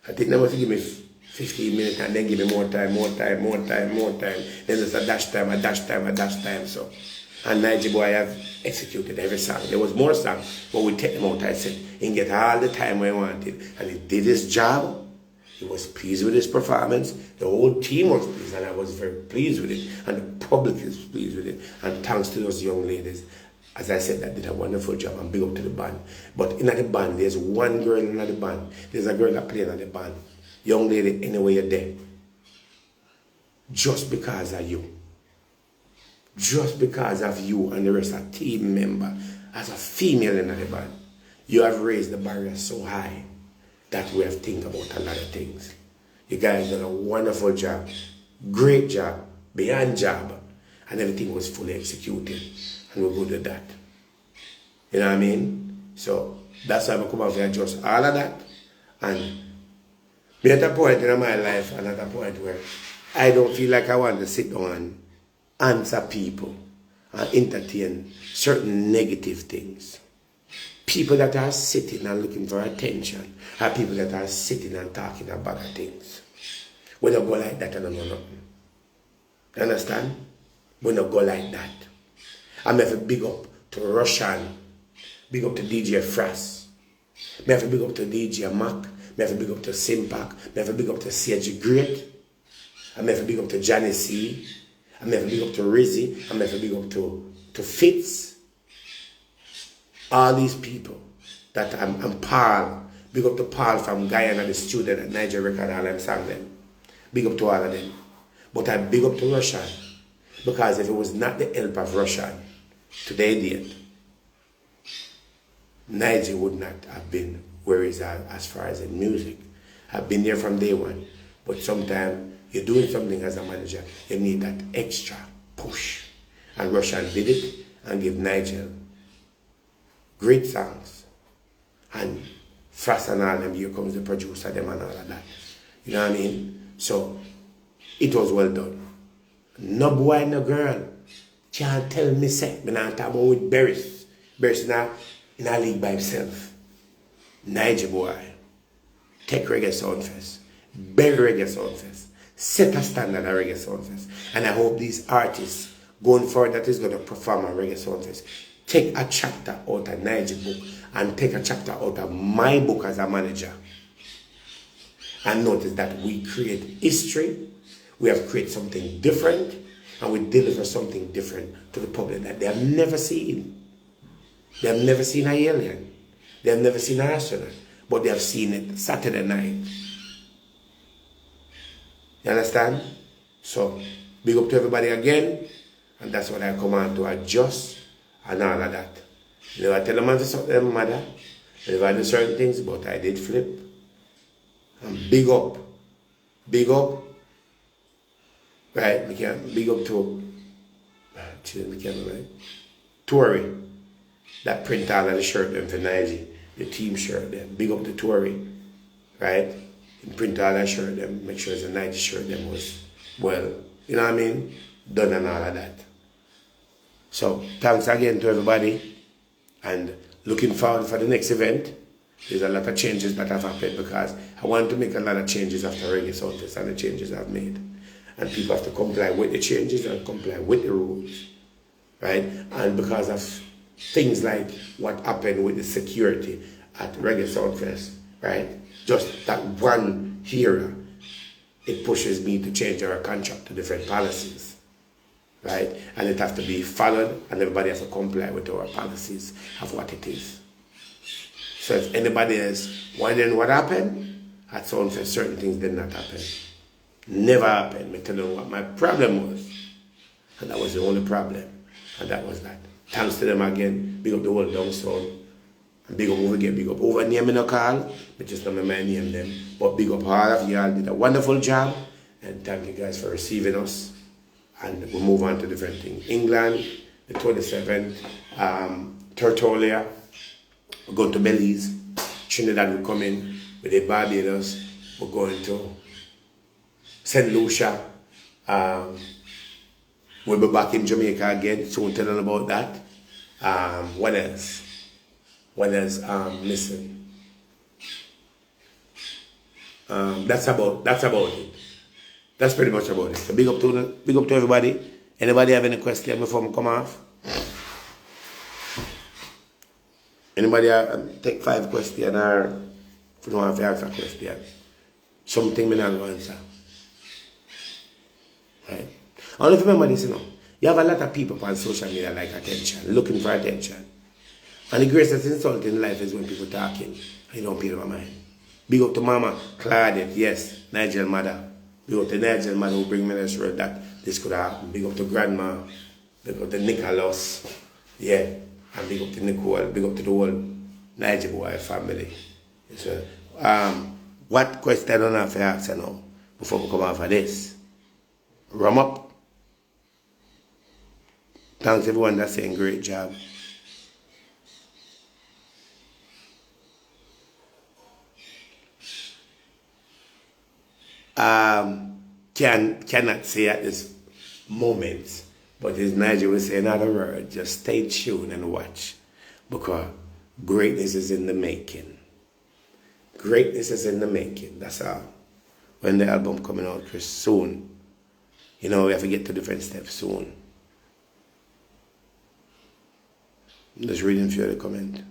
I think they must give me 15 minutes and then give me more time. Then there's a dash time. So, and Nigy boy have executed every song. There was more songs, but we take them out. I said, he can get all the time we wanted. And he did his job. He was pleased with his performance. The whole team was pleased, and I was very pleased with it. And the public is pleased with it. And thanks to those young ladies, as I said, that did a wonderful job, and big up to the band. But in the band, there's one girl in the band. There's a girl that plays in the band. Young lady, anyway you're there. Just because of you. Just because of you and the rest of the team member, as a female in the band, you have raised the barrier so high that we have to think about a lot of things. You guys done a wonderful job. Great job. Beyond job. And everything was fully executed. And we're good with that. You know what I mean? So, that's why I come out here and adjust all of that. And be at a point in my life and at a point where I don't feel like I want to sit down and answer people and entertain certain negative things. People that are sitting and looking for attention are people that are sitting and talking about things. We don't go like that and know nothing. You understand? We don't go like that. I'm going to big up to Russian, big up to DJ Frost, I have to big up to DJ Mac, I have to big up to Simpak, I have to big up to CG Great, I have to big up to Johnny C, I have to big up to Rizzy, I have to big up to Fitz. All these people that I'm Paul, big up to Paul from Guyana, the student at Niger Record, all them sang them. Big up to all of them. But I big up to Russian, because if it was not the help of Russian, today did, Niger would not have been where he's at as far as in music. I've been there from day one. But sometimes you're doing something as a manager, you need that extra push. And Russian did it and gave Nigel great songs. And Frost and all them, here comes the producer, them and all of that. You know what I mean? So, it was well done. No boy, no girl can't tell me say, I'm not talking about with Beres. Beres now in a league by himself. Nigy boy, take reggae Sumfest, beg reggae Sumfest, set a standard at reggae Sumfest. And I hope these artists going forward that is going to perform at reggae Sumfest take a chapter out of Nigy book and take a chapter out of my book as a manager. And notice that we create history, we have created something different, and we deliver something different to the public that they have never seen. They have never seen an alien. They have never seen an astronaut. But they have seen it Saturday night. You understand? So, big up to everybody again. And that's what I come on to adjust and all of that. You know, I tell them to suck them mother. Never do certain things, but I did flip. And big up. Big up. Right? We can big up to children the camera, right? Tory that print all of the shirt them for Nigy, the team shirt them. Big up the Tory, right? He print all that shirt them, make sure it's a Nigy shirt them was well, you know what I mean? Done and all of that. So thanks again to everybody and looking forward for the next event. There's a lot of changes that have happened because I want to make a lot of changes after Reggae Sumfest and the changes I've made. And people have to comply with the changes and comply with the rules, right? And because of things like what happened with the security at Reggae Sumfest, right? Just that one era, it pushes me to change our contract to different policies, right? And it has to be followed and everybody has to comply with our policies of what it is. So if anybody is wondering what happened, at Sumfest, certain things did not happen. Never happened. Me tell you what my problem was. And that was the only problem. And that was that. Thanks to them again. Big up the whole downtown. And big up over again. Big up over name in a call. But just don't remember name them. But big up all of y'all did a wonderful job. And thank you guys for receiving us. And we'll move on to different things. England, the 27th, Tertulia. We're going to Belize. Trinidad will come in. We did Barbados. We're going to St. Lucia. We'll be back in Jamaica again, so we'll tell them about that. What else? What else? Listen. That's about it. That's pretty much about it. So big up to everybody. Anybody have any question before we come off? Anybody take 5 questions or if you don't have to answer a question? Something me not going to answer. Right? I don't remember this, you know. You have a lot of people on social media like attention, looking for attention. And the greatest insult in life is when people talking and you don't pay them mind. Big up to Mama, Claudette, yes, Nigel mother. Big up to Nigel mother who bring me this word that this could happen. Big up to Grandma. Big up to Nicholas. Yeah. And big up to Nicole. Big up to the whole Nigel boy family. So, what question I don't have to ask you now before we come off of this? Rum up. Thanks everyone that's saying great job. Cannot say at this moment, but as Nigy will say another word, just stay tuned and watch, because greatness is in the making. Greatness is in the making, that's all. When the album coming out, Chris, soon. You know, we have to get to different steps soon. I'm just reading through the comment.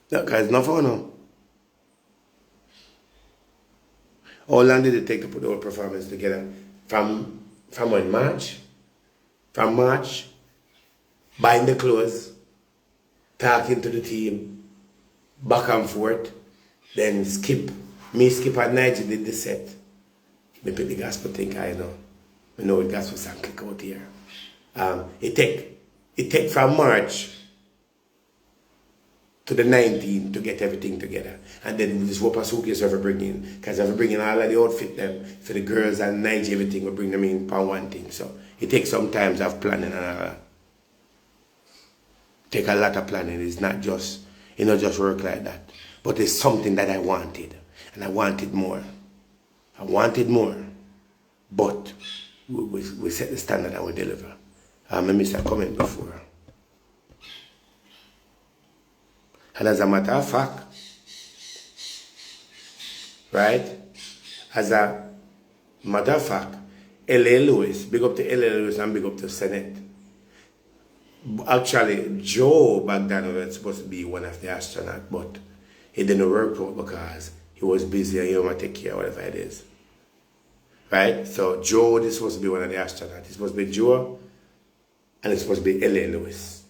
That guy's not for now. How long did it take to put the whole performance together? From when? March? From March, buying the clothes, talking to the team, back and forth, then Skip and Nigy did the set. Me pick the gospel thing, I know. We know the gospel song click out here. It take from March to the 19th to get everything together. And then we just whoop a suitcase ever bring in. Because if we bring in all of the outfit them for the girls and Nigy, everything, we bring them in for one thing. So it takes some time of planning and all that. Take a lot of planning. It's not just, you know, just work like that. But it's something that I wanted. And I wanted more. I wanted more. But we set the standard and we deliver. I missed a comment before. And as a matter of fact, right? As a matter of fact, L.A. Lewis, big up to L.A. Lewis and big up to Senate. Actually, Joe back then was supposed to be one of the astronauts, but it didn't work out because he was busy and he want to take care of whatever it is. Right? So Joe is supposed to be one of the astronauts. It's supposed to be Joe and it's supposed to be L.A. Lewis.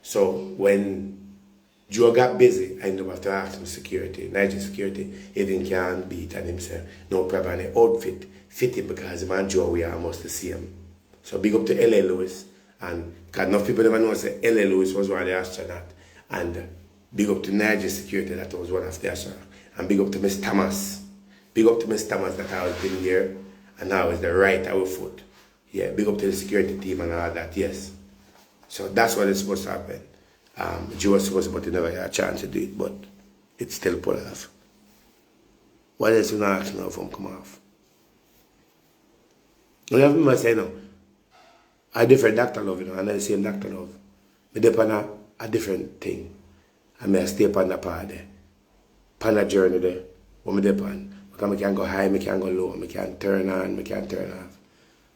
So when Joe got busy, I ended up after asking security, Nigeria security, he didn't can't beat and him say, no problem, and the outfit fitted because the man Joe we are almost the same. So big up to L.A. Lewis, and because enough people never know say L.A. Lewis was one of the astronauts, and big up to Nigeria security that was one of the astronauts, and big up to Miss Thomas. Big up to Miss Thomas that has been here And now it's the right our foot. Yeah, big up to the security team and all that, yes. So that's what is supposed to happen. Joe was supposed to, but he never had a chance to do it, but it's still pulled off. What else you not ask now from come off? You have me say no. A different doctor love, you know, and the same doctor love. I depend on a different thing. I may stay upon the path there. Upon the journey there. What I depend. Because I can go high, I can go low, I can turn on, I can turn off.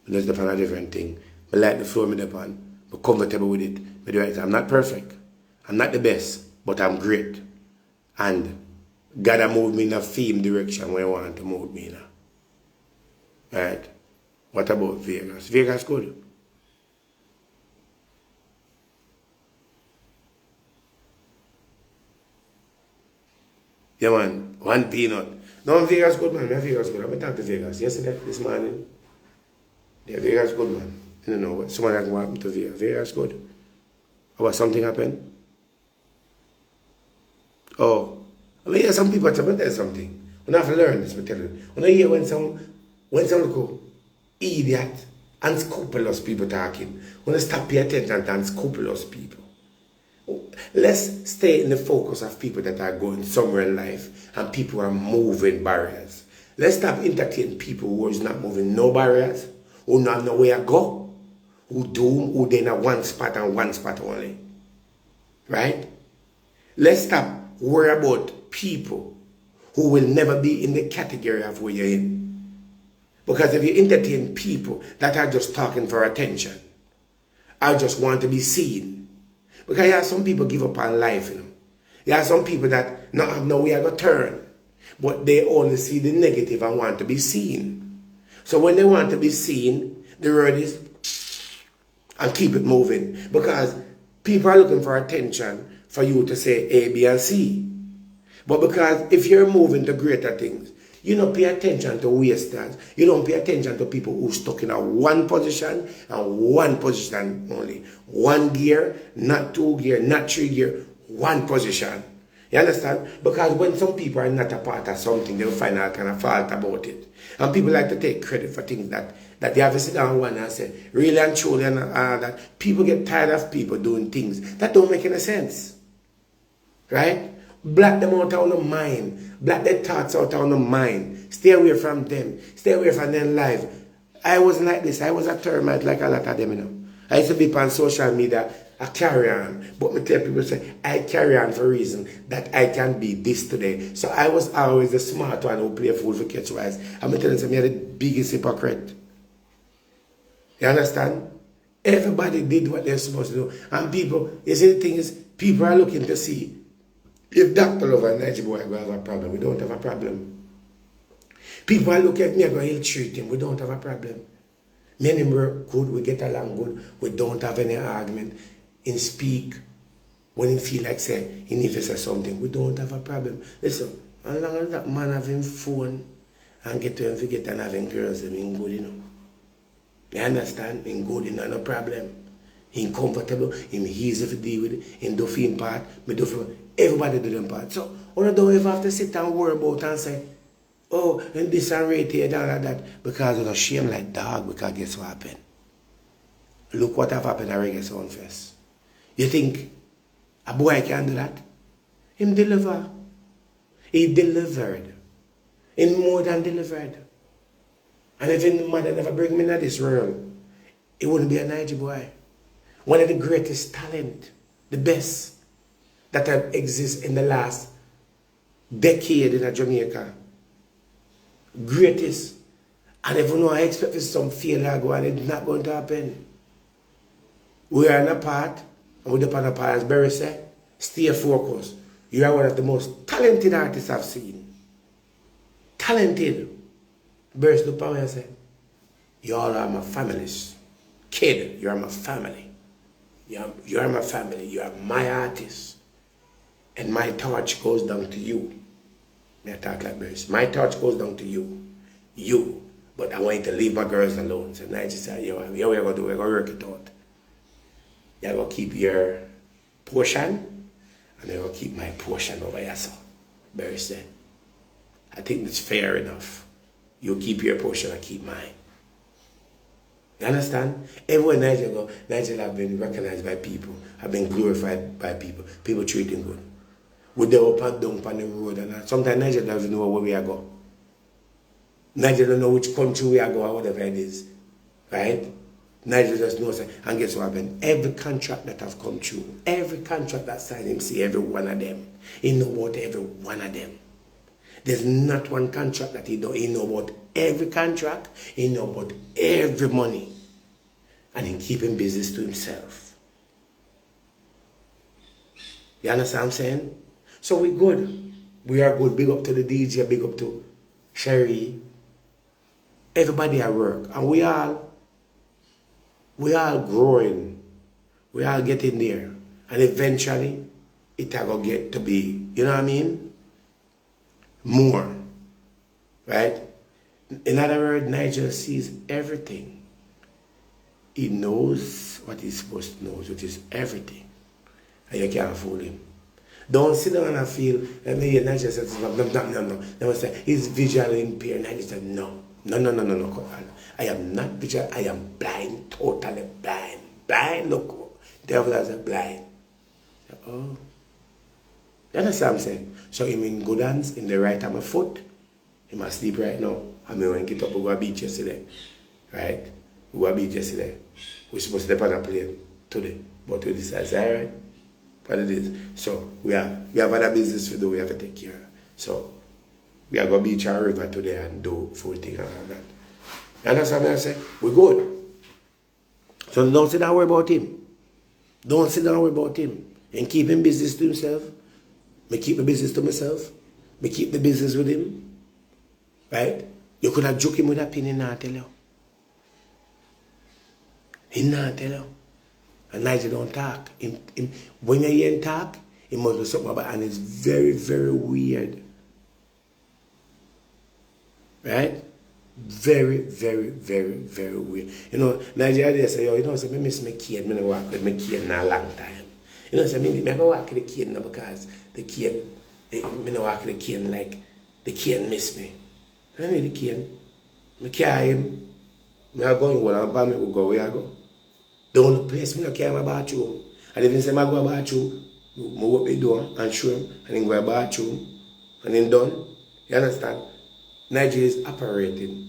I just depend on a different thing. I like the flow I depend. I'm comfortable with it. I'm not perfect. I'm not the best, but I'm great. And God has moved me in a theme direction where I want to move me now. Right? What about Vegas? Vegas good. Yeah, man. One peanut. No, Vegas good, man. Vegas good. I talked to Vegas yesterday, this morning. Yeah, Vegas good, man. I don't know what someone like what happened to Vegas. Vegas good. Or something happened? Oh. I mean, yeah, some people tell me something. We have to learn this, I tell you. When I hear when some little idiot, unscrupulous people talking, when I stop paying attention to unscrupulous people. Let's stay in the focus of people that are going somewhere in life and people who are moving barriers. Let's stop entertaining people who is not moving no barriers, who not know where to go, who they in one spot and one spot only. Right? Let's stop worrying about people who will never be in the category of where you're in. Because if you entertain people that are just talking for attention, I just want to be seen. Because you have some people give up on life, you know. You have some people that not have nowhere to turn, but they only see the negative and want to be seen. So when they want to be seen, the word is and keep it moving. Because people are looking for attention for you to say A, B, and C. But because if you're moving to greater things, you don't pay attention to wasters. You don't pay attention to people who are stuck in a one position and one position only. One gear, not two gear, not three gear, one position. You understand? Because when some people are not a part of something, they'll find out kind of fault about it. And people like to take credit for things that they have to sit down one and say, really and truly and that. People get tired of people doing things that don't make any sense. Right? Block them out of the mind. Block their thoughts out of the mind. Stay away from them. Stay away from their life. I wasn't like this. I was a termite like a lot of them, you know. I used to be on social media, I carry on. But me tell people, say, I carry on for a reason that I can be this today. So I was always the smart one who play fool for catch wise. I'm telling you, I'm the biggest hypocrite. You understand? Everybody did what they're supposed to do. And people, you see the thing is, people are looking to see if Dr. Love and Nigy boy will have a problem. We don't have a problem. People are looking at me and go, he'll treat him. We don't have a problem. Me and him work good, we get along good, we don't have any argument. In speak, when he feel like say, he needs to say something, we don't have a problem. Listen, as long as that man having phone and get to him forget and having girls, him good, you know. You understand? Him good, you know, no problem. Him comfortable, him easy to deal with, him do for him part, me do for everybody do them part. So, you don't ever have to sit and worry about and say, oh, and this and right here, and that, because it's a shame like dog, because guess what happened? Look what have happened at Reggae Sumfest. You think a boy can do that? Him deliver. He delivered. He more than delivered. And if his mother never bring me into this world, it wouldn't be a Nigy boy. One of the greatest talent, the best that have exist in the last decade in Jamaica. Greatest. And if you know I expect some failure go and it's not going to happen. We are in a part, and we're upon a part, as Barry said, stay focused. You are one of the most talented artists I've seen. Talented. Barry look at me and say, you all are my families. Kid, you are my family. You are my family. You are my artist. And my torch goes down to you. I talk like this. My torch goes down to you. You. But I want you to leave my girls alone. So Nigy said, yo, what we're going to do? We're going to work it out. You're going to keep your portion, and you're going to keep my portion over here. So Barry said, I think it's fair enough. You keep your portion, I keep mine. You understand? Everywhere Nigeria go, Nigeria have been recognized by people, have been glorified by people. People treating good. With the up and down on the road and that. Sometimes Nigeria doesn't know where we are going. Nigeria don't know which country we are going or whatever it is. Right? Nigeria just knows. And guess what happened? Every contract that have come through, every contract that signed him, see every one of them. He know about every one of them. There's not one contract that he don't. He know about every contract. He know about every money. And he keeping business to himself. You understand what I'm saying? So we good. We are good. Big up to the DJ. Big up to Sherry. Everybody at work. And we all growing. We all getting there. And eventually, it will get to be, you know what I mean? More, right? In other words, Nigel sees everything. He knows what he's supposed to know, which is everything. And you can't fool him. Don't sit down and feel, and then Nigel says, no. They will say, he's visually impaired. Nigel said, no. I am not visual, I am blind, totally blind. Blind, look, devil has a blind. Oh. You understand what I'm saying? So him in good hands, in the right arm of foot. He must sleep right now. I mean, when we get up, we go to the beach yesterday. Right? We go to the beach yesterday. We're supposed to step on a plane today. But we decided, all right, what it is. So we have other business to do, we have to take care of. So we are going to beach our river today and do full thing and all that. You understand what I'm saying? We're good. So don't sit down and worry about him. Don't sit down and worry about him. And keep him business to himself. Me keep the business to myself. Me keep the business with him. Right? You could have joked him with a pin, he not tell you. He not tell you. And Nigel don't talk. When you hear him talk, he must do something about it. And it's very, very weird. Right? Very, very, very, very weird. You know, Nigeria say, yo, you know, I miss my kid. I don't walk with my kid in a long time. You know, so I never walk with the kid now because the kid, I don't walk with the kid like the kid miss me. I need the kid. I carry him. I go in one and me will go where I go. The only place I carry my bathroom. And even say I go to the bathroom, I open the door and show him, and then go to the bathroom, and then done. You understand? Nigeria is operating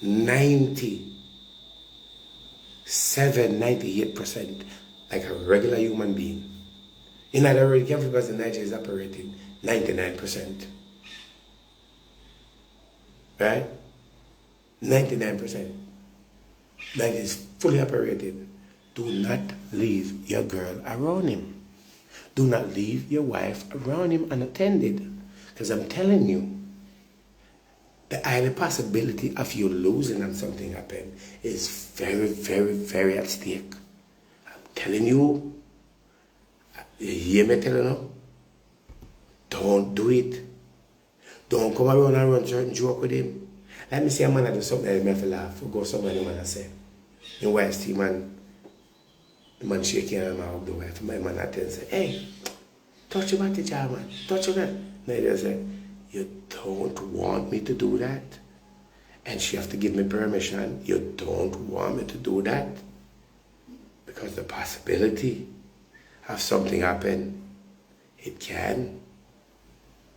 98% like a regular human being. In other words, every person in Nigeria is operating 99%. Right? 99%. Nigeria is fully operated. Do not leave your girl around him. Do not leave your wife around him unattended. Because I'm telling you, the highly possibility of you losing and something happen is very, very, very at stake. I'm telling you, you hear me telling you? Don't do it. Don't come around and run certain joke with him. Let me see a man that do something that make me laugh. Go somewhere the man I say. In West, the man shaking him out the wife. My man attends say, hey, touch your body, man. Touch your man. Now they say, you don't want me to do that? And she have to give me permission. You don't want me to do that? Because the possibility of something happen, it can.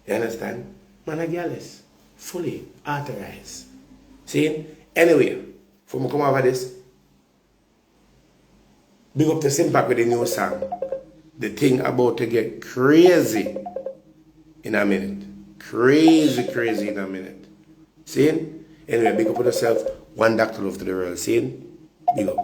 You understand? Man a girl is fully authorized. See? Anyway, before we come over this, big up to Simpac with the new song. The thing about to get crazy in a minute. Crazy in a minute. See? Anyway, big up on yourself. One doctor love to the world. See? Big up.